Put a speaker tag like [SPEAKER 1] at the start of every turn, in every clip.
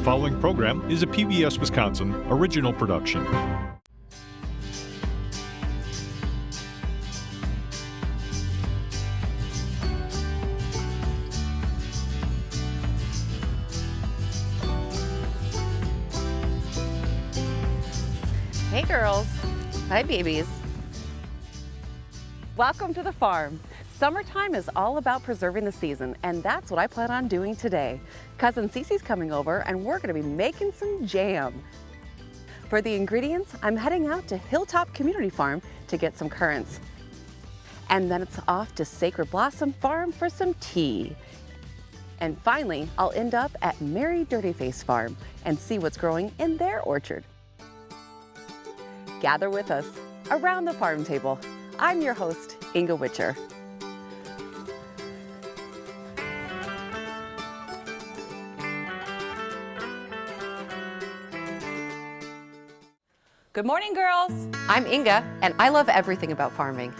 [SPEAKER 1] following program is a PBS Wisconsin original production.
[SPEAKER 2] Hey girls. Hi babies. Welcome to the farm. Summertime is all about preserving the season, and that's what I plan on doing today. Cousin Cece's coming over and we're gonna be making some jam. For the ingredients, I'm heading out to Hilltop Community Farm to get some currants. And then it's off to Sacred Blossom Farm for some tea. And finally, I'll end up at Mary Dirtyface Farm and see what's growing in their orchard. Gather with us around the farm table. I'm your host, Inga Witcher. Good morning, girls. I'm Inga, and I love everything about farming.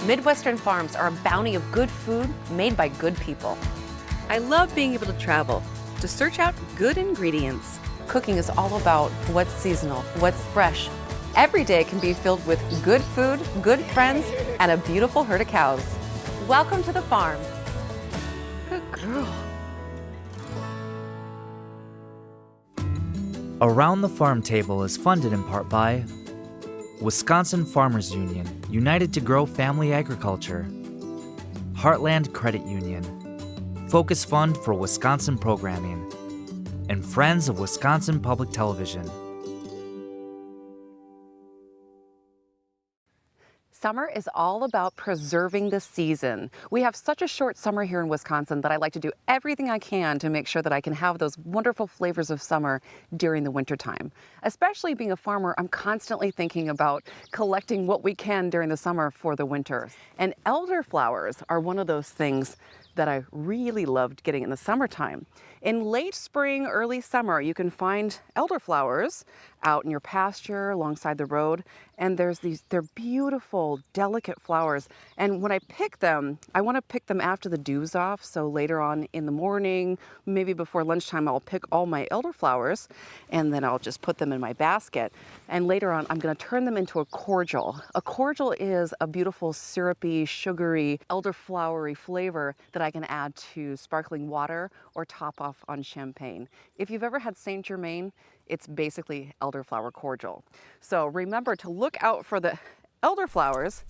[SPEAKER 2] Midwestern farms are a bounty of good food made by good people. I love being able to travel to search out good ingredients. Cooking is all about what's seasonal, what's fresh. Every day can be filled with good food, good friends, and a beautiful herd of cows. Welcome to the farm. Good girl.
[SPEAKER 3] Around the Farm Table is funded in part by Wisconsin Farmers Union, united to grow family agriculture, Heartland Credit Union, Focus Fund for Wisconsin Programming, and Friends of Wisconsin Public Television.
[SPEAKER 2] Summer is all about preserving the season. We have such a short summer here in Wisconsin that I like to do everything I can to make sure that I can have those wonderful flavors of summer during the wintertime. Especially being a farmer, I'm constantly thinking about collecting what we can during the summer for the winter. And elderflowers are one of those things that I really loved getting in the summertime. In late spring, early summer, you can find elderflowers out in your pasture alongside the road, and they're beautiful, delicate flowers. And when I pick them, I want to pick them after the dew's off, so later on in the morning, maybe before lunchtime, I'll pick all my elderflowers, and then I'll just put them in my basket. And later on, I'm going to turn them into a cordial. A cordial is a beautiful, syrupy, sugary, elderflowery flavor that I can add to sparkling water or top off on champagne. If you've ever had Saint Germain, it's basically elderflower cordial. So remember to look out for the elderflowers,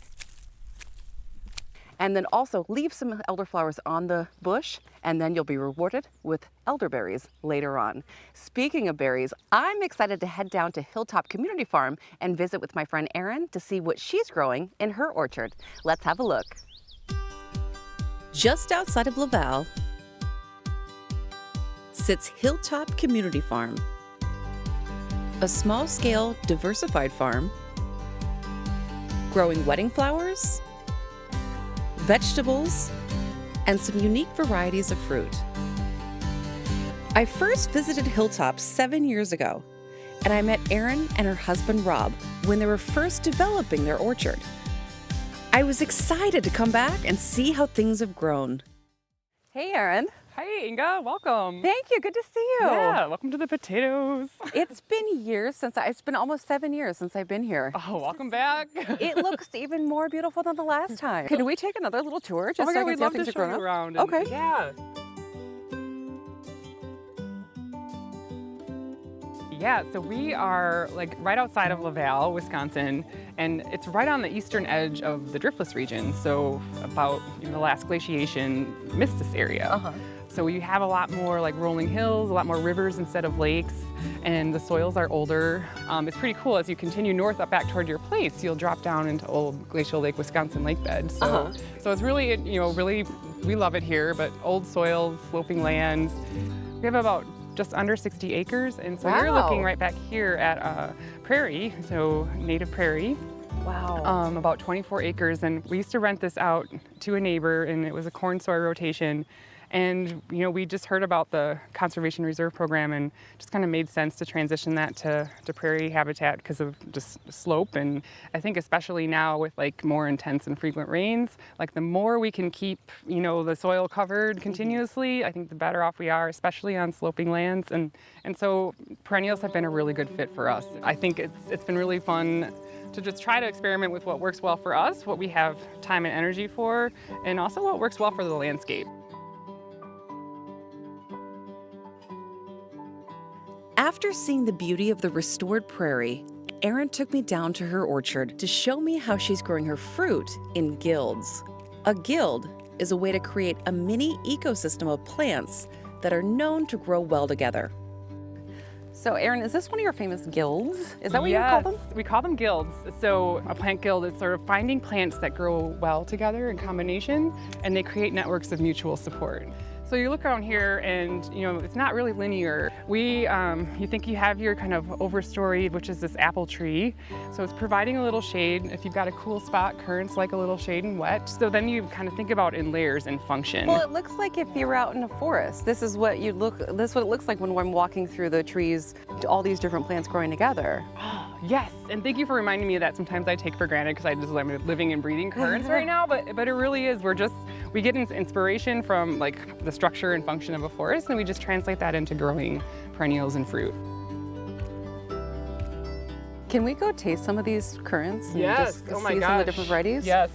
[SPEAKER 2] and then also leave some elderflowers on the bush, and then you'll be rewarded with elderberries later on. Speaking of berries, I'm excited to head down to Hilltop Community Farm and visit with my friend Erin to see what she's growing in her orchard. Let's have a look. Just outside of Laval sits Hilltop Community Farm, a small-scale, diversified farm growing wedding flowers, vegetables, and some unique varieties of fruit. I first visited Hilltop 7 years ago, and I met Erin and her husband Rob when they were first developing their orchard. I was excited to come back and see how things have grown. Hey, Erin.
[SPEAKER 4] Hi, Inga. Welcome.
[SPEAKER 2] Thank you. Good to see you.
[SPEAKER 4] Yeah, welcome to the potatoes.
[SPEAKER 2] It's been years it's been almost 7 years since I've been here.
[SPEAKER 4] Oh, welcome back.
[SPEAKER 2] It looks even more beautiful than the last time. Can we take another little tour just
[SPEAKER 4] Oh my
[SPEAKER 2] so I
[SPEAKER 4] God,
[SPEAKER 2] can
[SPEAKER 4] we'd
[SPEAKER 2] see how
[SPEAKER 4] love to
[SPEAKER 2] things are
[SPEAKER 4] show
[SPEAKER 2] growing
[SPEAKER 4] you
[SPEAKER 2] up?
[SPEAKER 4] around.
[SPEAKER 2] Okay.
[SPEAKER 4] Yeah. Yeah, so we are like right outside of Laval, Wisconsin, and it's right on the eastern edge of the Driftless region. So about the last glaciation missed this area. So we have a lot more like rolling hills, a lot more rivers instead of lakes, and the soils are older. It's pretty cool. As you continue north up back toward your place, you'll drop down into old Glacial Lake, Wisconsin lake bed. So it's really, really, we love it here, but old soils, sloping lands. We have about just under 60 acres, and so you're looking right back here at prairie, so native prairie.
[SPEAKER 2] Wow.
[SPEAKER 4] About 24 acres, and we used to rent this out to a neighbor, and it was a corn soy rotation. And we just heard about the Conservation Reserve Program and just kind of made sense to transition that to prairie habitat because of just slope. And I think especially now with like more intense and frequent rains, like the more we can keep, the soil covered continuously, I think the better off we are, especially on sloping lands. And so perennials have been a really good fit for us. I think it's been really fun to just try to experiment with what works well for us, what we have time and energy for, and also what works well for the landscape.
[SPEAKER 2] After seeing the beauty of the restored prairie, Erin took me down to her orchard to show me how she's growing her fruit in guilds. A guild is a way to create a mini ecosystem of plants that are known to grow well together. So Erin, is this one of your famous guilds? Is that what you call them?
[SPEAKER 4] We call them guilds. So a plant guild is sort of finding plants that grow well together in combination, and they create networks of mutual support. So you look around here and, it's not really linear. You think you have your kind of overstory, which is this apple tree. So it's providing a little shade. If you've got a cool spot, currents like a little shade and wet. So then you kind of think about in layers and function.
[SPEAKER 2] Well, it looks like if you're out in a forest, this is what it looks like when I'm walking through the trees, all these different plants growing together.
[SPEAKER 4] Yes, and thank you for reminding me of that. Sometimes I take for granted because I'm living and breathing currents right now, but it really is. We get inspiration from like the structure and function of a forest, and we just translate that into growing perennials and fruit.
[SPEAKER 2] Can we go taste some of these currants and
[SPEAKER 4] Yes.
[SPEAKER 2] just
[SPEAKER 4] Oh my
[SPEAKER 2] see some of the different varieties?
[SPEAKER 4] Yes.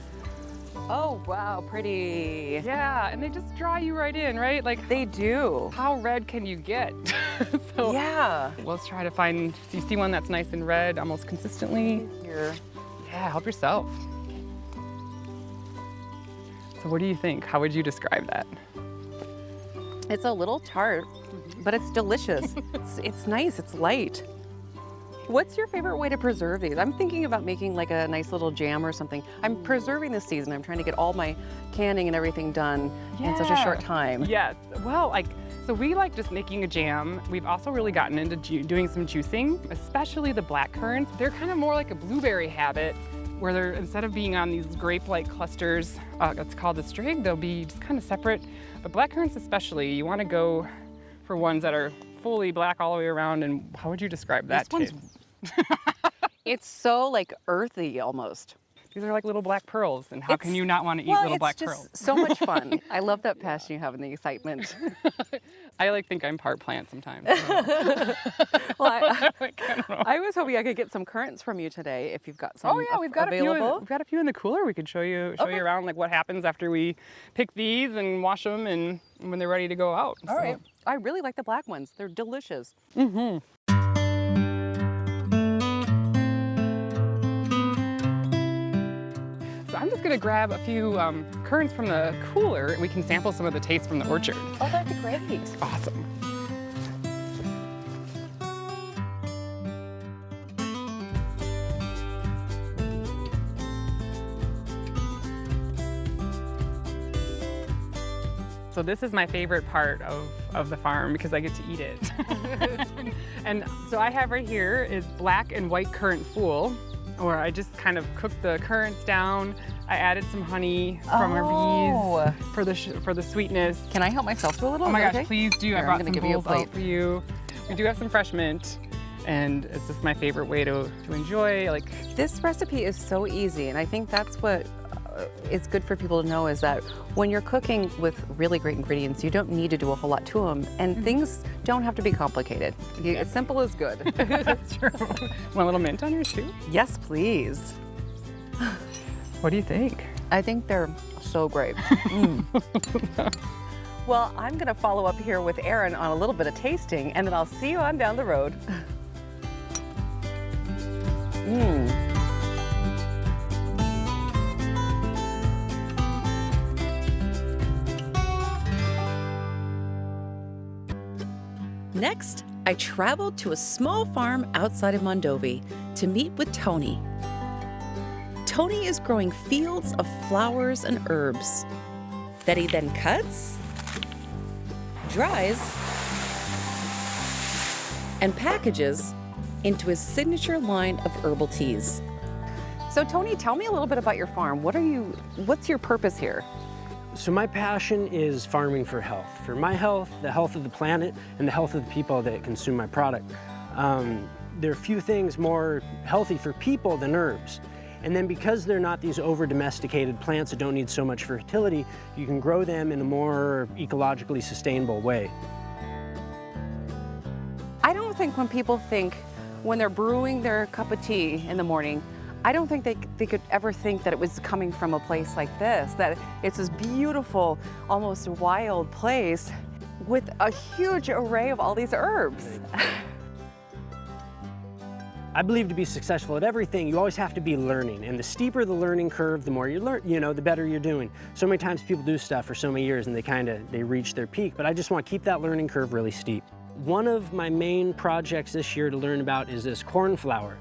[SPEAKER 2] Oh, wow, pretty.
[SPEAKER 4] Yeah, and they just draw you right in, right? Like,
[SPEAKER 2] They do.
[SPEAKER 4] how red can you get? So
[SPEAKER 2] Yeah.
[SPEAKER 4] let's try to find, do you see one that's nice and red almost consistently?
[SPEAKER 2] Here.
[SPEAKER 4] Yeah, help yourself. So what do you think? How would you describe that?
[SPEAKER 2] It's a little tart, but it's delicious. It's nice, it's light. What's your favorite way to preserve these? I'm thinking about making like a nice little jam or something. I'm preserving this season. I'm trying to get all my canning and everything done in such a short time.
[SPEAKER 4] Yes. Well, so we like just making a jam. We've also really gotten into doing some juicing, especially the black currants. They're kind of more like a blueberry habit, where they're, instead of being on these grape-like clusters, it's called a strig, they'll be just kind of separate. But black currants especially, you want to go for ones that are fully black all the way around. And how would you describe that?
[SPEAKER 2] This one's it's so like earthy almost.
[SPEAKER 4] These are like little black pearls, and how can you not want to eat little black pearls?
[SPEAKER 2] It's just so much fun. I love that passion you have and the excitement.
[SPEAKER 4] I think I'm part plant sometimes.
[SPEAKER 2] Well,
[SPEAKER 4] I don't know.
[SPEAKER 2] I was hoping I could get some currants from you today if you've got some.
[SPEAKER 4] Oh yeah, we've got
[SPEAKER 2] available.
[SPEAKER 4] we've got a few in the cooler. We could show you around like what happens after we pick these and wash them, and when they're ready to go out.
[SPEAKER 2] All right. I really like the black ones. They're delicious.
[SPEAKER 4] Mm-hmm. So I'm just gonna grab a few currants from the cooler, and we can sample some of the taste from the orchard.
[SPEAKER 2] Oh, that'd be great.
[SPEAKER 4] Awesome. So this is my favorite part of the farm because I get to eat it. And so I have right here is black and white currant fool, where I just kind of cooked the currants down. I added some honey from our bees for the sweetness.
[SPEAKER 2] Can I help myself to a little?
[SPEAKER 4] Oh my
[SPEAKER 2] Is that
[SPEAKER 4] gosh,
[SPEAKER 2] okay?
[SPEAKER 4] please do.
[SPEAKER 2] Here,
[SPEAKER 4] I brought
[SPEAKER 2] I'm
[SPEAKER 4] some
[SPEAKER 2] gonna give you a
[SPEAKER 4] bowls out
[SPEAKER 2] plate.
[SPEAKER 4] for you. We do have some fresh mint, and it's just my favorite way to enjoy. Like,
[SPEAKER 2] This recipe is so easy, and I think that's what is good for people to know is that when you're cooking with really great ingredients, you don't need to do a whole lot to them, and things don't have to be complicated. As simple as good.
[SPEAKER 4] that's true. Want a little mint on yours too?
[SPEAKER 2] Yes, please.
[SPEAKER 4] What do you think?
[SPEAKER 2] I think they're so great. Well, I'm going to follow up here with Erin on a little bit of tasting, and then I'll see you on down the road. Next, I traveled to a small farm outside of Mondovi to meet with Tony. Tony is growing fields of flowers and herbs that he then cuts, dries, and packages into his signature line of herbal teas. So Tony, tell me a little bit about your farm. What's your purpose here?
[SPEAKER 5] So my passion is farming for health. For my health, the health of the planet, and the health of the people that consume my product. There are few things more healthy for people than herbs. And then because they're not these over-domesticated plants that don't need so much fertility, you can grow them in a more ecologically sustainable way.
[SPEAKER 2] I don't think when they're brewing their cup of tea in the morning, I don't think they could ever think that it was coming from a place like this, that it's this beautiful, almost wild place with a huge array of all these herbs.
[SPEAKER 5] I believe to be successful at everything, you always have to be learning. And the steeper the learning curve, the more you learn, the better you're doing. So many times people do stuff for so many years and they reach their peak, but I just want to keep that learning curve really steep. One of my main projects this year to learn about is this cornflower.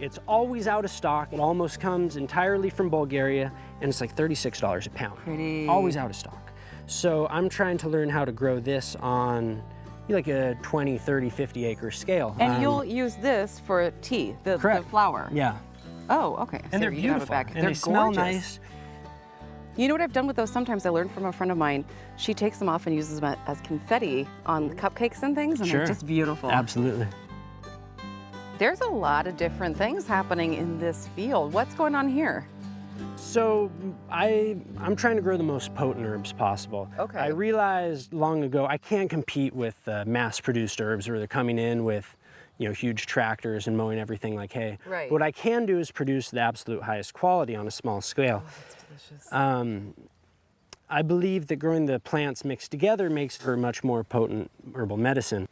[SPEAKER 5] It's always out of stock. It almost comes entirely from Bulgaria, and it's like $36 a pound.
[SPEAKER 2] Pretty.
[SPEAKER 5] Always out of stock. So I'm trying to learn how to grow this on like a 20, 30, 50 acre scale.
[SPEAKER 2] And you'll use this for tea, the flour.
[SPEAKER 5] Yeah.
[SPEAKER 2] Oh, okay.
[SPEAKER 5] And
[SPEAKER 2] So
[SPEAKER 5] they're
[SPEAKER 2] you have it
[SPEAKER 5] beautiful,
[SPEAKER 2] back.
[SPEAKER 5] and
[SPEAKER 2] They're
[SPEAKER 5] they smell
[SPEAKER 2] gorgeous.
[SPEAKER 5] nice.
[SPEAKER 2] You know what I've done with those sometimes? I learned from a friend of mine. She takes them off and uses them as confetti on cupcakes and things, and
[SPEAKER 5] Sure.
[SPEAKER 2] they're just beautiful.
[SPEAKER 5] Absolutely.
[SPEAKER 2] There's a lot of different things happening in this field. What's going on here?
[SPEAKER 5] So I'm trying to grow the most potent herbs possible.
[SPEAKER 2] Okay.
[SPEAKER 5] I realized long ago I can't compete with mass-produced herbs where they're coming in with huge tractors and mowing everything like hay.
[SPEAKER 2] Right.
[SPEAKER 5] What I can do is produce the absolute highest quality on a small scale.
[SPEAKER 2] Oh, that's delicious.
[SPEAKER 5] I believe that growing the plants mixed together makes for a much more potent herbal medicine.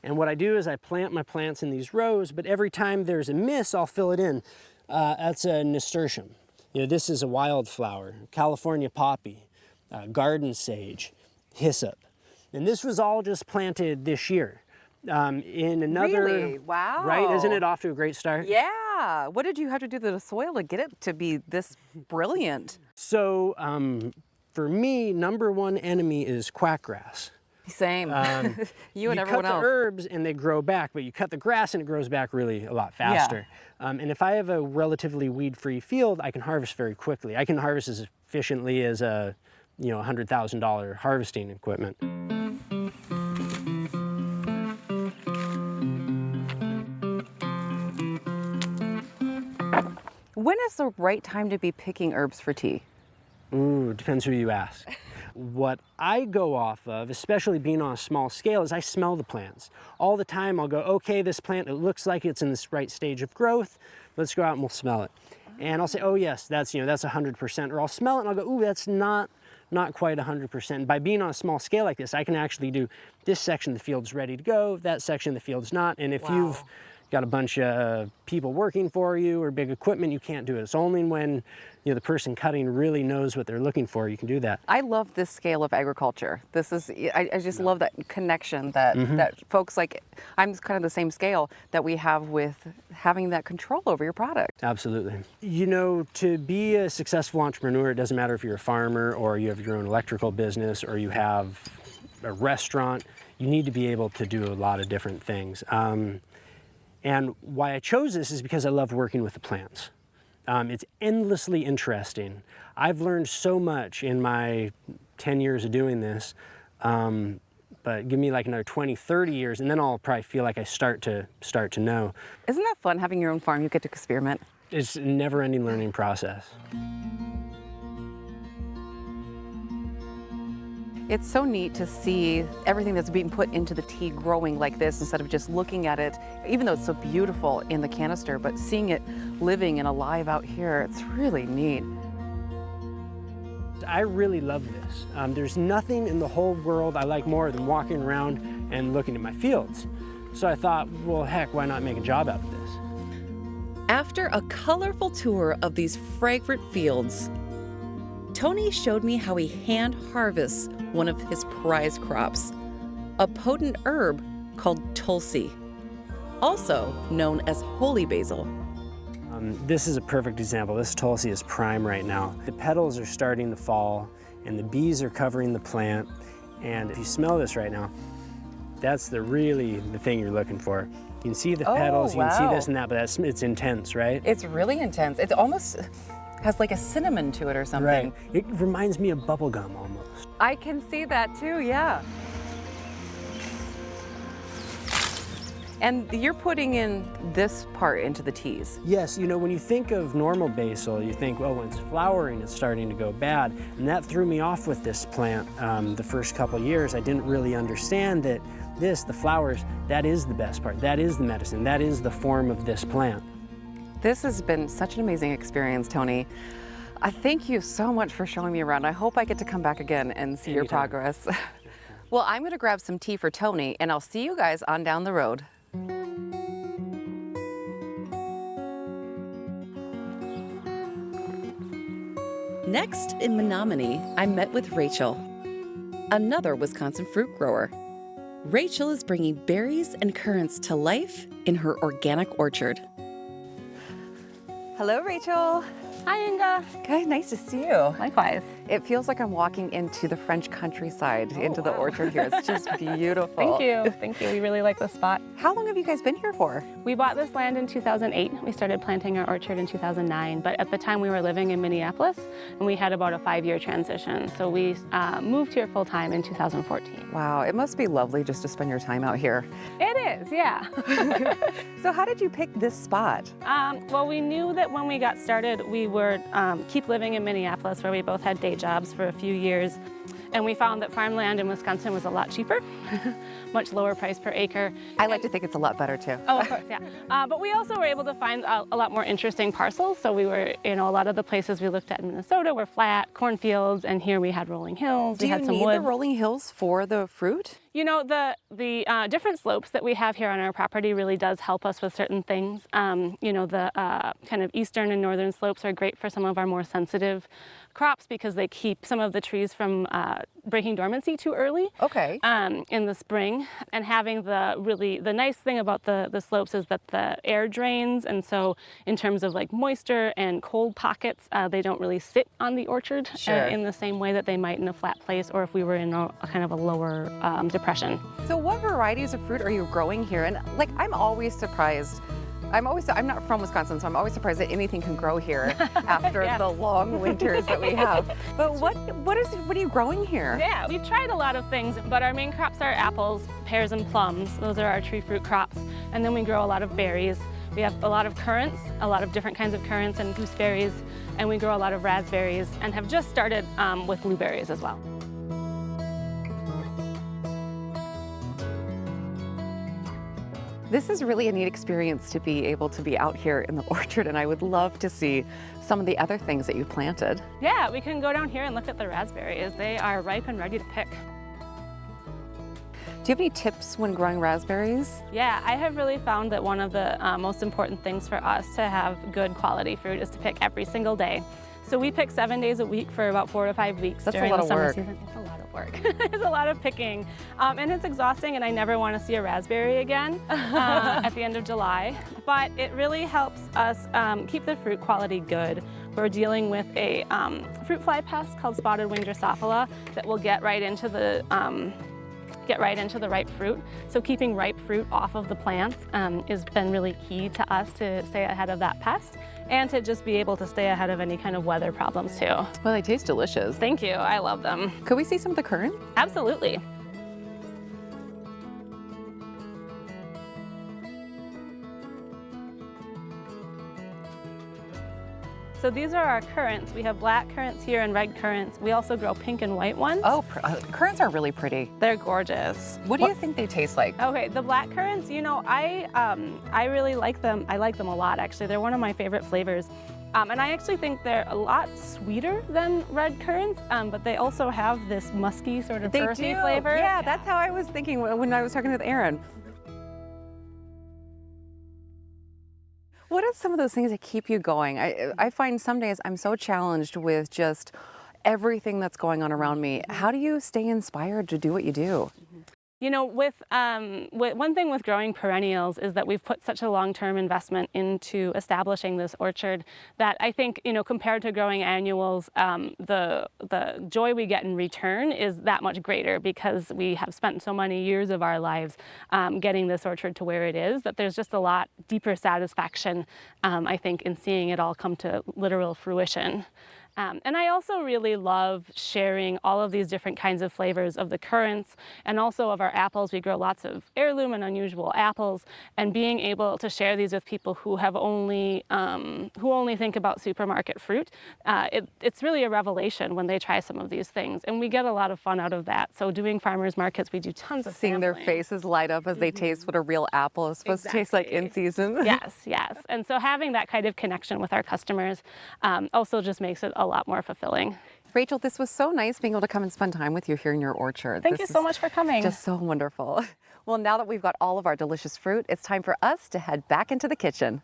[SPEAKER 5] And what I do is I plant my plants in these rows, but every time there's a miss, I'll fill it in. That's a nasturtium. This is a wildflower, California poppy, garden sage, hyssop. And this was all just planted this year. In another,
[SPEAKER 2] Really? Wow.
[SPEAKER 5] Right? Isn't it off to a great start?
[SPEAKER 2] Yeah. What did you have to do to the soil to get it to be this brilliant?
[SPEAKER 5] So for me, number one enemy is quackgrass.
[SPEAKER 2] Same. You and everyone
[SPEAKER 5] cut
[SPEAKER 2] else.
[SPEAKER 5] the herbs and they grow back, but you cut the grass and it grows back really a lot faster. And if I have a relatively weed-free field, I can harvest very quickly. I can harvest as efficiently as a $100,000 harvesting equipment.
[SPEAKER 2] When is the right time to be picking herbs for tea?
[SPEAKER 5] Ooh, depends who you ask. What I go off of, especially being on a small scale, is I smell the plants. All the time I'll go, okay, this plant, it looks like it's in this right stage of growth. Let's go out and we'll smell it. And I'll say, oh yes, that's 100%. Or I'll smell it and I'll go, ooh, that's not quite 100%. And by being on a small scale like this, I can actually do this section of the field's ready to go, that section of the field's not. And if you've got a bunch of people working for you or big equipment, you can't do it. It's only when the person cutting really knows what they're looking for you can do that.
[SPEAKER 2] I love this scale of agriculture. This is, I just love that connection that, that folks like, I'm kind of the same scale that we have with having that control over your product.
[SPEAKER 5] Absolutely. To be a successful entrepreneur, it doesn't matter if you're a farmer or you have your own electrical business or you have a restaurant, you need to be able to do a lot of different things. And why I chose this is because I love working with the plants. It's endlessly interesting. I've learned so much in my 10 years of doing this, but give me like another 20, 30 years, and then I'll probably feel like I start to know.
[SPEAKER 2] Isn't that fun having your own farm? You get to experiment.
[SPEAKER 5] It's a never-ending learning process.
[SPEAKER 2] It's so neat to see everything that's being put into the tea growing like this instead of just looking at it, even though it's so beautiful in the canister, but seeing it living and alive out here, it's really neat.
[SPEAKER 5] I really love this. There's nothing in the whole world I like more than walking around and looking at my fields. So I thought, well, heck, why not make a job out of this?
[SPEAKER 2] After a colorful tour of these fragrant fields, Tony showed me how he hand harvests one of his prize crops, a potent herb called tulsi, also known as holy basil.
[SPEAKER 5] This is a perfect example. This tulsi is prime right now. The petals are starting to fall and the bees are covering the plant. And if you smell this right now, that's the thing you're looking for. You can see the petals, you can see this and that, but it's intense, right?
[SPEAKER 2] It's really intense. It's almost, Has like a cinnamon to it or something.
[SPEAKER 5] Right. It reminds me of bubblegum almost.
[SPEAKER 2] I can see that too, yeah. And you're putting in this part into the teas.
[SPEAKER 5] Yes, you know, when you think of normal basil, you think, well, when it's flowering, it's starting to go bad. And that threw me off with this plant the first couple years. I didn't really understand that the flowers, that is the best part. That is the medicine. That is the form of this plant.
[SPEAKER 2] This has been such an amazing experience, Tony. I thank you so much for showing me around. I hope I get to come back again and see your
[SPEAKER 5] Anytime.
[SPEAKER 2] progress. Well, I'm gonna grab some tea for Tony, and I'll see you guys on down the road. Next, in Menominee, I met with Rachel, another Wisconsin fruit grower. Rachel is bringing berries and currants to life in her organic orchard. Hello, Rachel.
[SPEAKER 6] Hi, Inga.
[SPEAKER 2] Okay, nice to see you.
[SPEAKER 6] Likewise.
[SPEAKER 2] It feels like I'm walking into the French countryside, into the orchard here. It's just beautiful.
[SPEAKER 6] Thank you. Thank you. We really like this spot.
[SPEAKER 2] How long have you guys been here for?
[SPEAKER 6] We bought this land in 2008. We started planting our orchard in 2009, but at the time we were living in Minneapolis and we had about a 5-year transition. So we moved here full time in 2014.
[SPEAKER 2] Wow, it must be lovely just to spend your time out here.
[SPEAKER 6] It is, yeah.
[SPEAKER 2] So how did you pick this spot?
[SPEAKER 6] Well, we knew that when we got started, we would keep living in Minneapolis where we both had day jobs for a few years. And we found that farmland in Wisconsin was a lot cheaper, much lower price per acre.
[SPEAKER 2] I like to think it's a lot better too.
[SPEAKER 6] Oh, of course, yeah. But we also were able to find a lot more interesting parcels. So we were, a lot of the places we looked at in Minnesota were flat cornfields, and here we had rolling hills.
[SPEAKER 2] Do
[SPEAKER 6] we
[SPEAKER 2] you
[SPEAKER 6] had some
[SPEAKER 2] need
[SPEAKER 6] woods.
[SPEAKER 2] the rolling hills for the fruit?
[SPEAKER 6] You know, the different slopes that we have here on our property really does help us with certain things. The kind of eastern and northern slopes are great for some of our more sensitive crops because they keep some of the trees from breaking dormancy too early.
[SPEAKER 2] Okay.
[SPEAKER 6] In the spring. And having the nice thing about the slopes is that the air drains, and so in terms of like moisture and cold pockets, they don't really sit on the orchard in the same way that they might in a flat place or if we were in a kind of a lower depression.
[SPEAKER 2] So what varieties of fruit are you growing here? And like, I'm always surprised. I'm not from Wisconsin, so I'm always surprised that anything can grow here after
[SPEAKER 6] Yeah.
[SPEAKER 2] the long winters that we have. But what are you growing here?
[SPEAKER 6] Yeah, we've tried a lot of things, but our main crops are apples, pears, and plums. Those are our tree fruit crops. And then we grow a lot of berries. We have a lot of currants, a lot of different kinds of currants and gooseberries, and we grow a lot of raspberries and have just started with blueberries as well.
[SPEAKER 2] This is really a neat experience to be able to be out here in the orchard, and I would love to see some of the other things that you planted.
[SPEAKER 6] Yeah, we can go down here and look at the raspberries. They are ripe and ready to pick.
[SPEAKER 2] Do you have any tips when growing raspberries?
[SPEAKER 6] Yeah, I have really found that one of the most important things for us to have good quality fruit is to pick every single day. So we pick 7 days a week for about 4 to 5 weeks
[SPEAKER 2] That's
[SPEAKER 6] during
[SPEAKER 2] a lot
[SPEAKER 6] the
[SPEAKER 2] of
[SPEAKER 6] summer
[SPEAKER 2] work.
[SPEAKER 6] season. It's a lot of work. It's a lot of picking, and it's exhausting. And I never want to see a raspberry again at the end of July. But it really helps us keep the fruit quality good. We're dealing with a fruit fly pest called spotted wing Drosophila that will get right into the ripe fruit. So keeping ripe fruit off of the plants has been really key to us to stay ahead of that pest and to just be able to stay ahead of any kind of weather problems too.
[SPEAKER 2] Well, they taste delicious.
[SPEAKER 6] Thank you, I love them.
[SPEAKER 2] Could we see some of the currants?
[SPEAKER 6] Absolutely. So these are our currants. We have black currants here and red currants. We also grow pink and white ones.
[SPEAKER 2] Oh, currants are really pretty.
[SPEAKER 6] They're gorgeous.
[SPEAKER 2] What do you think they taste like?
[SPEAKER 6] Okay, the black currants, I really like them. I like them a lot, actually. They're one of my favorite flavors. And I actually think they're a lot sweeter than red currants, but they also have this musky sort of earthy flavor.
[SPEAKER 2] Yeah, that's how I was thinking when I was talking with Aaron. What are some of those things that keep you going? I find some days I'm so challenged with just everything that's going on around me. How do you stay inspired to do what you do?
[SPEAKER 6] You know, with one thing with growing perennials is that we've put such a long-term investment into establishing this orchard that I think, you know, compared to growing annuals, the joy we get in return is that much greater because we have spent so many years of our lives getting this orchard to where it is, that there's just a lot deeper satisfaction, I think, in seeing it all come to literal fruition. And I also really love sharing all of these different kinds of flavors of the currants and also of our apples. We grow lots of heirloom and unusual apples, and being able to share these with people who have only think about supermarket fruit. It's really a revelation when they try some of these things, and we get a lot of fun out of that. So doing farmers markets, we do tons of
[SPEAKER 2] Seeing their
[SPEAKER 6] sampling.
[SPEAKER 2] faces light up as they taste what a real apple is supposed to taste like in season.
[SPEAKER 6] Yes, yes. And so having that kind of connection with our customers also just makes it a lot more fulfilling.
[SPEAKER 2] Rachel, this was so nice being able to come and spend time with you here in your orchard.
[SPEAKER 6] Thank
[SPEAKER 2] This
[SPEAKER 6] you so
[SPEAKER 2] is
[SPEAKER 6] much for coming.
[SPEAKER 2] Just so wonderful. Well, now that we've got all of our delicious fruit, it's time for us to head back into the kitchen.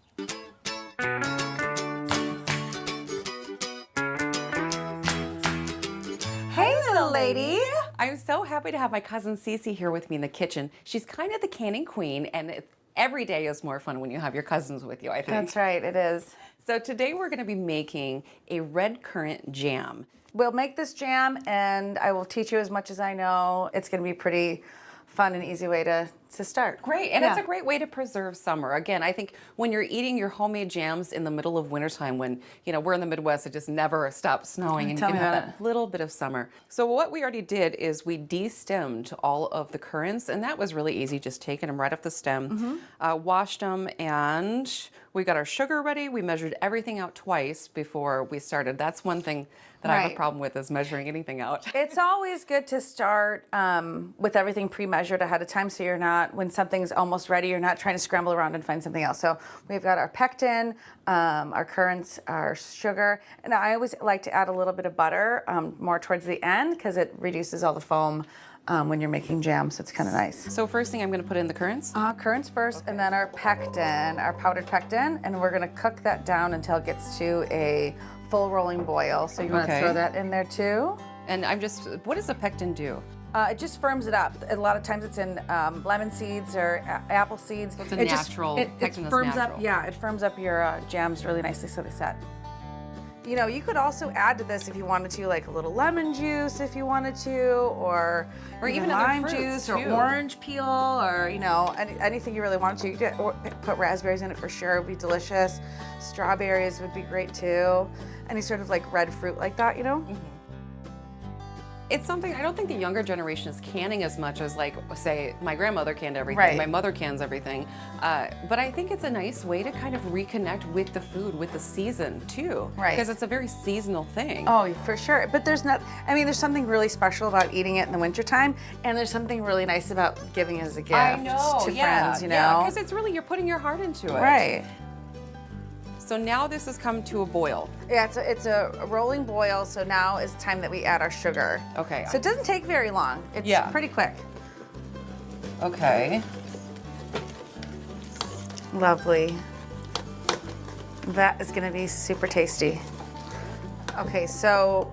[SPEAKER 2] Hey, little lady. I'm so happy to have my cousin Cece here with me in the kitchen. She's kind of the canning queen, and every day is more fun when you have your cousins with you, I think.
[SPEAKER 7] That's right, it is.
[SPEAKER 2] So today we're going to be making a red currant jam.
[SPEAKER 7] We'll make this jam and I will teach you as much as I know. It's going to be pretty fun and easy way to start.
[SPEAKER 2] Great, and
[SPEAKER 7] Yeah.
[SPEAKER 2] it's a great way to preserve summer. Again, I think when you're eating your homemade jams in the middle of wintertime when, you know, we're in the Midwest, it just never stops snowing and you
[SPEAKER 7] Tell
[SPEAKER 2] can
[SPEAKER 7] me
[SPEAKER 2] have
[SPEAKER 7] about
[SPEAKER 2] that little bit of summer. So what we already did is we de-stemmed all of the currants, and that was really easy, just taking them right off the stem, washed them, and we got our sugar ready. We measured everything out twice before we started. That's one thing that I have a
[SPEAKER 7] Right.
[SPEAKER 2] problem with, is measuring anything out.
[SPEAKER 7] It's always good to start with everything pre-measured ahead of time so you're not, when something's almost ready, you're not trying to scramble around and find something else. So we've got our pectin, our currants, our sugar, and I always like to add a little bit of butter more towards the end because it reduces all the foam when you're making jam, so it's kind of nice.
[SPEAKER 2] So first thing I'm going to put in the currants.
[SPEAKER 7] Currants first, and then our pectin, our powdered pectin, and we're gonna cook that down until it gets to a full rolling boil. So you wanna
[SPEAKER 2] Okay.
[SPEAKER 7] throw that in there too.
[SPEAKER 2] And what does the pectin do?
[SPEAKER 7] It just firms it up. A lot of times it's in lemon seeds or apple seeds.
[SPEAKER 2] So it's a
[SPEAKER 7] It just-
[SPEAKER 2] natural-
[SPEAKER 7] it
[SPEAKER 2] pectin is
[SPEAKER 7] firms
[SPEAKER 2] natural.
[SPEAKER 7] up. Yeah, it firms up your jams really nicely, so they set. You know, you could also add to this if you wanted to, like a little lemon juice if you wanted to, or
[SPEAKER 2] even other
[SPEAKER 7] lime
[SPEAKER 2] fruits,
[SPEAKER 7] juice or
[SPEAKER 2] too.
[SPEAKER 7] orange peel, or you know, anything you really wanted to. You could put raspberries in it for sure. It would be delicious. Strawberries would be great too. Any sort of like red fruit like that, you know.
[SPEAKER 2] It's something I don't think the younger generation is canning as much as, like, say, my grandmother canned everything,
[SPEAKER 7] Right.
[SPEAKER 2] my mother cans everything. But I think it's a nice way to kind of reconnect with the food, with the season too.
[SPEAKER 7] Right.
[SPEAKER 2] Because it's a very seasonal thing.
[SPEAKER 7] Oh, for sure. But there's there's something really special about eating it in the wintertime, and there's something really nice about giving it as a gift to friends, you know?
[SPEAKER 2] Yeah, because it's really, you're putting your heart into it.
[SPEAKER 7] Right.
[SPEAKER 2] So now this has come to a boil.
[SPEAKER 7] Yeah, it's a rolling boil, so now is the time that we add our sugar.
[SPEAKER 2] Okay.
[SPEAKER 7] So it doesn't take very long. It's
[SPEAKER 2] Yeah.
[SPEAKER 7] pretty quick.
[SPEAKER 2] Okay.
[SPEAKER 7] Lovely. That is gonna be super tasty. Okay, so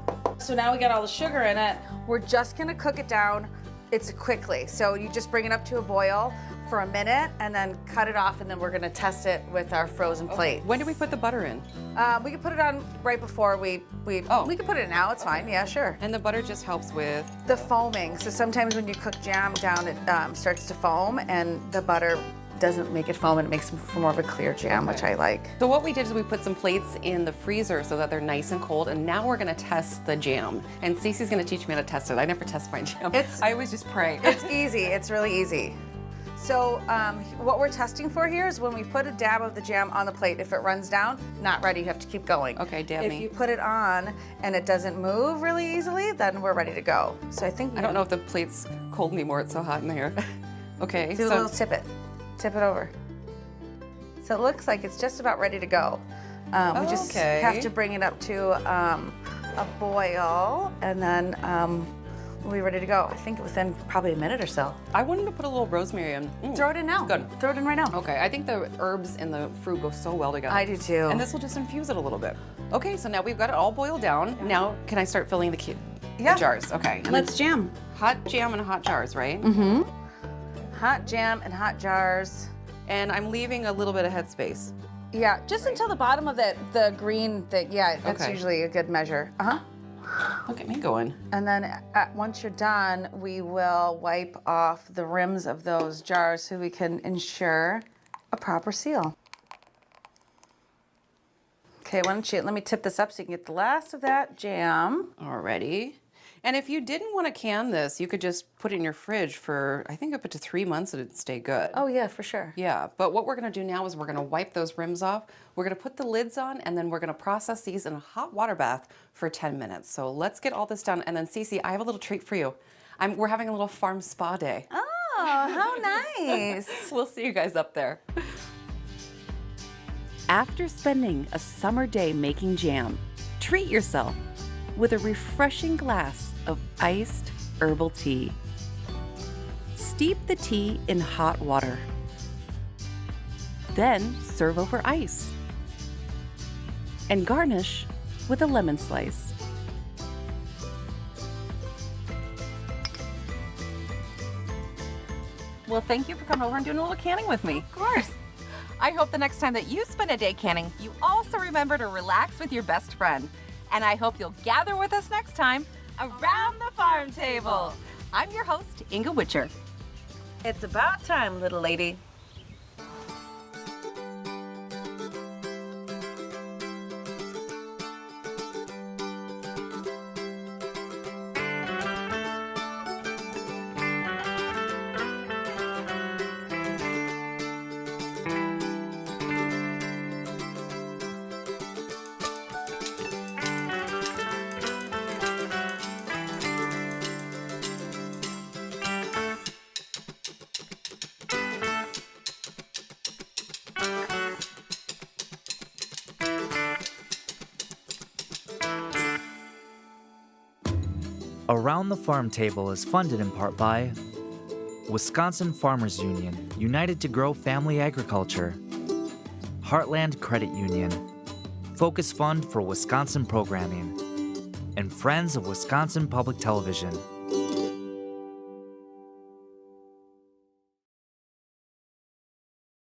[SPEAKER 7] now we got all the sugar in it. We're just gonna cook it down. It's quickly. So you just bring it up to a boil for a minute and then cut it off, and then we're gonna test it with our frozen plate.
[SPEAKER 2] When do we put the butter in?
[SPEAKER 7] We could put it on right before we
[SPEAKER 2] Oh.
[SPEAKER 7] we could put it in now, it's fine, yeah, sure.
[SPEAKER 2] And the butter just helps with.
[SPEAKER 7] The foaming, so sometimes when you cook jam down, it starts to foam, and the butter doesn't make it foam, and it makes for more of a clear jam, which I like.
[SPEAKER 2] So what we did is we put some plates in the freezer so that they're nice and cold, and now we're gonna test the jam. And Cece's gonna teach me how to test it. I never test my jam. I always just pray.
[SPEAKER 7] It's easy, it's really easy. So what we're testing for here is when we put a dab of the jam on the plate, if it runs down, not ready, you have to keep going.
[SPEAKER 2] Okay, dab
[SPEAKER 7] If
[SPEAKER 2] me.
[SPEAKER 7] you put it on and it doesn't move really easily, then we're ready to go. So I think
[SPEAKER 2] I don't know if the plate's cold anymore. It's so hot in here. Okay,
[SPEAKER 7] do a
[SPEAKER 2] so
[SPEAKER 7] little tip it over. So it looks like it's just about ready to go. We just
[SPEAKER 2] Okay.
[SPEAKER 7] have to bring it up to a boil, and then we'll be ready to go. I think within probably a minute or so.
[SPEAKER 2] I wanted to put a little rosemary in.
[SPEAKER 7] Throw it in now.
[SPEAKER 2] Good.
[SPEAKER 7] Throw it in right now.
[SPEAKER 2] Okay, I think the herbs and the fruit go so well together.
[SPEAKER 7] I do too.
[SPEAKER 2] And this will just infuse it a little bit. Okay, so now we've got it all boiled down. Now, can I start filling the
[SPEAKER 7] Yeah.
[SPEAKER 2] jars? Okay. And
[SPEAKER 7] Let's jam.
[SPEAKER 2] hot jam in hot jars, right?
[SPEAKER 7] hot jam in hot jars.
[SPEAKER 2] And I'm leaving a little bit of headspace.
[SPEAKER 7] Yeah, just until the bottom of the green thing. Yeah, that's
[SPEAKER 2] Okay.
[SPEAKER 7] usually a good measure.
[SPEAKER 2] Look at me going.
[SPEAKER 7] And then once you're done, we will wipe off the rims of those jars so we can ensure a proper seal. Okay, why don't you, let me tip this up so you can get the last of that jam.
[SPEAKER 2] Alrighty. And if you didn't want to can this, you could just put it in your fridge for, I think, up to 3 months and it'd stay good.
[SPEAKER 7] Oh yeah, for sure.
[SPEAKER 2] Yeah, but what we're gonna do now is we're gonna wipe those rims off. We're gonna put the lids on and then we're gonna process these in a hot water bath for 10 minutes. So let's get all this done. And then Cece, I have a little treat for you. We're having a little farm spa day.
[SPEAKER 7] Oh, how nice.
[SPEAKER 2] We'll see you guys up there. After spending a summer day making jam, treat yourself with a refreshing glass of iced herbal tea. Steep the tea in hot water. Then serve over ice. And garnish with a lemon slice. Well, thank you for coming over and doing a little canning with me.
[SPEAKER 8] Of course. I hope the next time that you spend a day canning, you also remember to relax with your best friend. And I hope you'll gather with us next time around the farm table. I'm your host, Inga Witcher.
[SPEAKER 9] It's about time, little lady.
[SPEAKER 3] Around the Farm Table is funded in part by Wisconsin Farmers Union, united to grow family agriculture, Heartland Credit Union, Focus Fund for Wisconsin Programming, and Friends of Wisconsin Public Television.